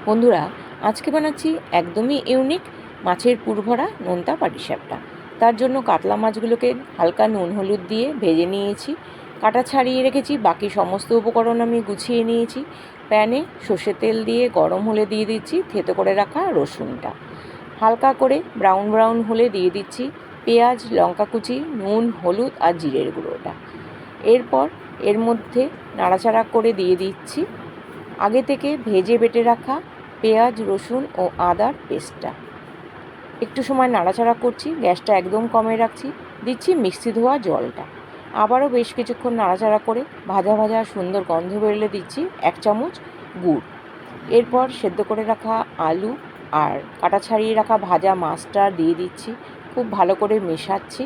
বন্ধুরা, আজকে বানাচ্ছি একদমই ইউনিক মাছের পুরভরা নোনতা পাটিসাপটা। তার জন্য কাতলা মাছগুলোকে হালকা নুন হলুদ দিয়ে ভেজে নিয়েছি, কাটা ছাড়িয়ে রেখেছি। বাকি সমস্ত উপকরণ আমি গুছিয়ে নিয়েছি। প্যানে সর্ষের তেল দিয়ে গরম হলে দিয়ে দিচ্ছি থেতো করে রাখা রসুনটা। হালকা করে ব্রাউন ব্রাউন হলে দিয়ে দিচ্ছি পেঁয়াজ, লঙ্কা কুচি, নুন, হলুদ আর জিরের গুঁড়োটা। এরপর এর মধ্যে নাড়াচাড়া করে দিয়ে দিচ্ছি আগে থেকে ভেজে বেটে রাখা পেঁয়াজ, রসুন ও আদার পেস্টটা। একটু সময় নাড়াচাড়া করছি, গ্যাসটা একদম কমে রাখছি। দিচ্ছি মিক্সি ধোয়া জলটা। আবারও বেশ কিছুক্ষণ নাড়াচাড়া করে ভাজা ভাজা সুন্দর গন্ধ বেরোলে দিচ্ছি 1 চামচ গুড়। এরপর সেদ্ধ করে রাখা আলু আর কাটা ছাড়িয়ে রাখা ভাজা মাছটা দিয়ে দিচ্ছি। খুব ভালো করে মেশাচ্ছি।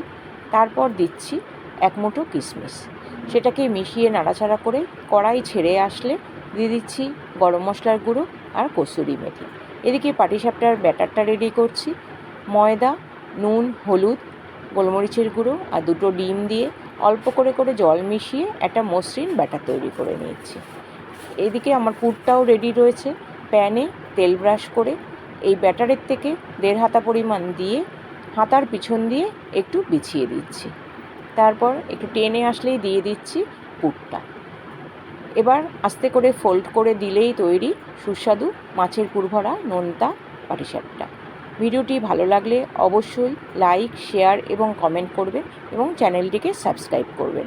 তারপর দিচ্ছি 1 মুঠো কিশমিশ। সেটাকে মিশিয়ে নাড়াচাড়া করে কড়াই ছেড়ে আসলে দিয়ে দিচ্ছি গরম মশলার গুঁড়ো আর কসুরি মেথি। এদিকে পাটিসাপটার ব্যাটারটা রেডি করছি। ময়দা, নুন, হলুদ, গোলমরিচের গুঁড়ো আর 2টো ডিম দিয়ে অল্প করে করে জল মিশিয়ে একটা মসৃণ ব্যাটার তৈরি করে নিচ্ছি। এদিকে আমার পুরটাও রেডি রয়েছে। প্যানে তেল ব্রাশ করে এই ব্যাটারের থেকে 1.5 হাতা পরিমাণ দিয়ে হাতার পিছন দিয়ে একটু বিছিয়ে দিচ্ছি। তারপর একটু টেনে আসলেই দিয়ে দিচ্ছি পুরটা। এবার আস্তে করে ফোল্ড করে দিলেই তৈরি সুস্বাদু মাছের পুরভরা নোনতা পাটিসাপটা। ভিডিওটি ভালো লাগলে অবশ্যই লাইক, শেয়ার এবং কমেন্ট করবেন এবং চ্যানেলটিকে সাবস্ক্রাইব করবেন।